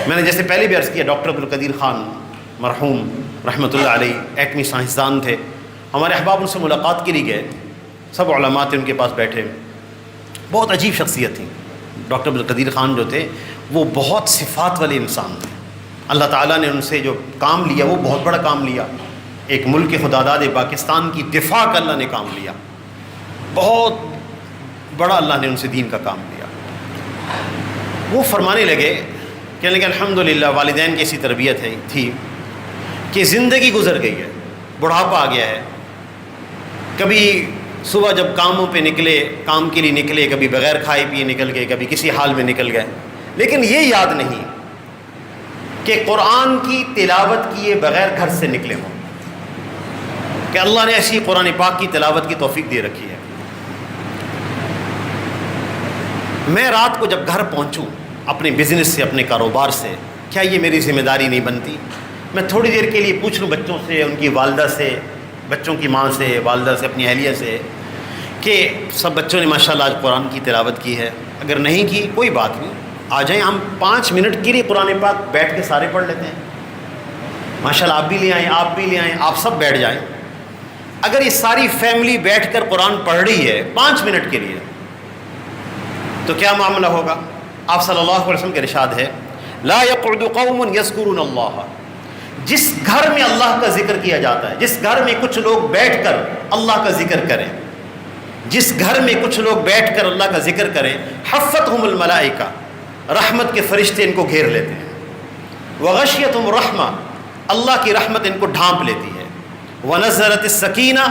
میں نے جیسے پہلے بھی عرض کیا، ڈاکٹر عبدالقدیر خان مرحوم رحمۃ اللہ علیہ ایٹمی سائنسدان تھے. ہمارے احباب ان سے ملاقات کے لیے گئے، سب علماء تھے ان کے پاس بیٹھے. بہت عجیب شخصیت تھی. ڈاکٹر عبدالقدیر خان جو تھے وہ بہت صفات والے انسان تھے. اللہ تعالیٰ نے ان سے جو کام لیا وہ بہت بڑا کام لیا. ایک ملک خداداد پاکستان کی دفاع کا اللہ نے کام لیا، بہت بڑا اللہ نے ان سے دین کا کام لیا. وہ فرمانے لگے، کہنے لگے الحمدللہ والدین کی ایسی تربیت تھی کہ زندگی گزر گئی ہے، بڑھاپا آ گیا ہے. کبھی صبح جب کاموں پہ نکلے، کام کے لیے نکلے، کبھی بغیر کھائے پیے نکل گئے، کبھی کسی حال میں نکل گئے، لیکن یہ یاد نہیں کہ قرآن کی تلاوت کیے بغیر گھر سے نکلے ہوں، کہ اللہ نے ایسی قرآن پاک کی تلاوت کی توفیق دے رکھی ہے. میں رات کو جب گھر پہنچوں اپنے بزنس سے، اپنے کاروبار سے، کیا یہ میری ذمہ داری نہیں بنتی میں تھوڑی دیر کے لیے پوچھ لوں بچوں سے، ان کی والدہ سے، بچوں کی ماں سے، والدہ سے، اپنی اہلیہ سے کہ سب بچوں نے ماشاءاللہ آج قرآن کی تلاوت کی ہے؟ اگر نہیں کی کوئی بات نہیں، آ جائیں ہم 5 منٹ کے لیے قرآن پاک بیٹھ کے سارے پڑھ لیتے ہیں. ماشاءاللہ آپ بھی لے آئیں، آپ بھی لے آئیں، آپ سب بیٹھ جائیں. اگر یہ ساری فیملی بیٹھ کر قرآن پڑھ رہی ہے 5 منٹ کے لیے تو کیا معاملہ ہوگا؟ آپ صلی اللہ علیہ وسلم کے ارشاد ہے لا يقعد قوم يذكرون اللہ. جس گھر میں اللہ کا ذکر کیا جاتا ہے، جس گھر میں کچھ لوگ بیٹھ کر اللہ کا ذکر کریں، جس گھر میں کچھ لوگ بیٹھ کر اللہ کا ذکر کریں، حفتہم الملائکہ، رحمت کے فرشتے ان کو گھیر لیتے ہیں. وغشیتہم الرحمہ، اللہ کی رحمت ان کو ڈھانپ لیتی ہے. ونزلت السکینہ،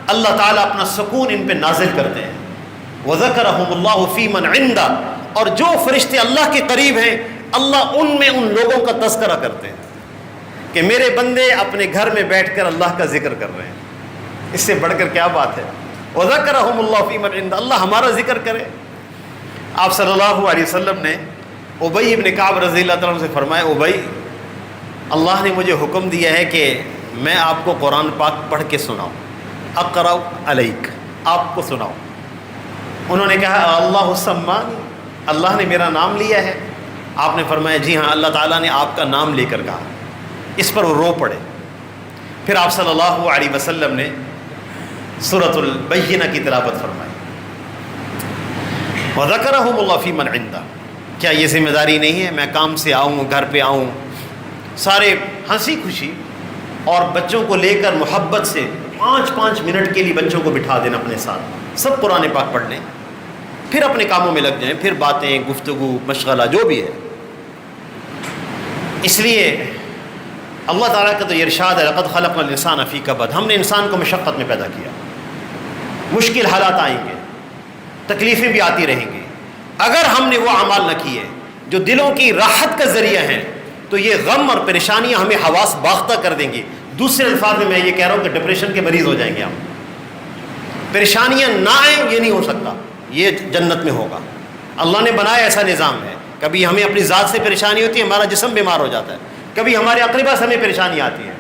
اللہ تعالیٰ اپنا سکون ان پہ نازل کرتے ہیں. وذکرہم اللہ فی من عندہ، اور جو فرشتے اللہ کے قریب ہیں اللہ ان میں ان لوگوں کا تذکرہ کرتے ہیں کہ میرے بندے اپنے گھر میں بیٹھ کر اللہ کا ذکر کر رہے ہیں. اس سے بڑھ کر کیا بات ہے؟ وذکرہم اللہ فی من عندہ، اللہ ہمارا ذکر کرے. آپ صلی اللہ علیہ وسلم نے ابی ابن کعب رضی اللہ تعالیٰ عنہ سے فرمایا، ابی، اللہ نے مجھے حکم دیا ہے کہ میں آپ کو قرآن پاک پڑھ کے سناؤں. اقرأ علیک، آپ کو سناؤں. انہوں نے کہا اللہ سمانی، اللہ نے میرا نام لیا ہے؟ آپ نے فرمایا جی ہاں، اللہ تعالیٰ نے آپ کا نام لے کر کہا. اس پر وہ رو پڑے. پھر آپ صلی اللہ علیہ وسلم نے سورۃ البینہ کی تلاوت فرمائی. وذکرہم اللہ فی من عندہ. کیا یہ ذمہ داری نہیں ہے میں کام سے آؤں، گھر پہ آؤں، سارے ہنسی خوشی اور بچوں کو لے کر محبت سے 5 منٹ کے لیے بچوں کو بٹھا دینا اپنے ساتھ، سب قرآن پاک پڑھ لیں، پھر اپنے کاموں میں لگ جائیں، پھر باتیں، گفتگو، مشغلہ جو بھی ہے. اس لیے اللہ تعالیٰ کا تو یہ ارشاد ہے لقد خلقنا الانسان فی کبد، ہم نے انسان کو مشقت میں پیدا کیا. مشکل حالات آئیں گے، تکلیفیں بھی آتی رہیں گی. اگر ہم نے وہ اعمال نہ کیے جو دلوں کی راحت کا ذریعہ ہیں تو یہ غم اور پریشانیاں ہمیں حواس باختہ کر دیں گی. دوسرے الفاظ میں یہ کہہ رہا ہوں کہ ڈپریشن کے مریض ہو جائیں گے ہم. پریشانیاں نہ آئیں یہ نہیں ہو سکتا، یہ جنت میں ہوگا. اللہ نے بنایا ایسا نظام ہے. کبھی ہمیں اپنی ذات سے پریشانی ہوتی ہے، ہمارا جسم بیمار ہو جاتا ہے، کبھی ہمارے اقربا سے ہمیں پریشانی آتی ہے.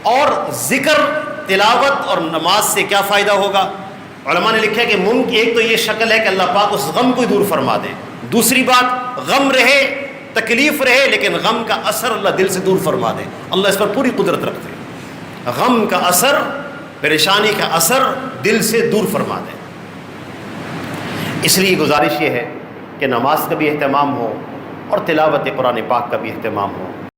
اور ذکر، تلاوت اور نماز سے کیا فائدہ ہوگا؟ علماء نے لکھا ہے کہ ایک تو یہ شکل ہے کہ اللہ پاک اس غم کو دور فرما دے. دوسری بات، غم رہے، تکلیف رہے، لیکن غم کا اثر اللہ دل سے دور فرما دے. اللہ اس پر پوری قدرت رکھتے ہیں. غم کا اثر، پریشانی کا اثر دل سے دور فرما دے. اس لیے گزارش یہ ہے کہ نماز کا بھی اہتمام ہو اور تلاوت قرآن پاک کا بھی اہتمام ہو.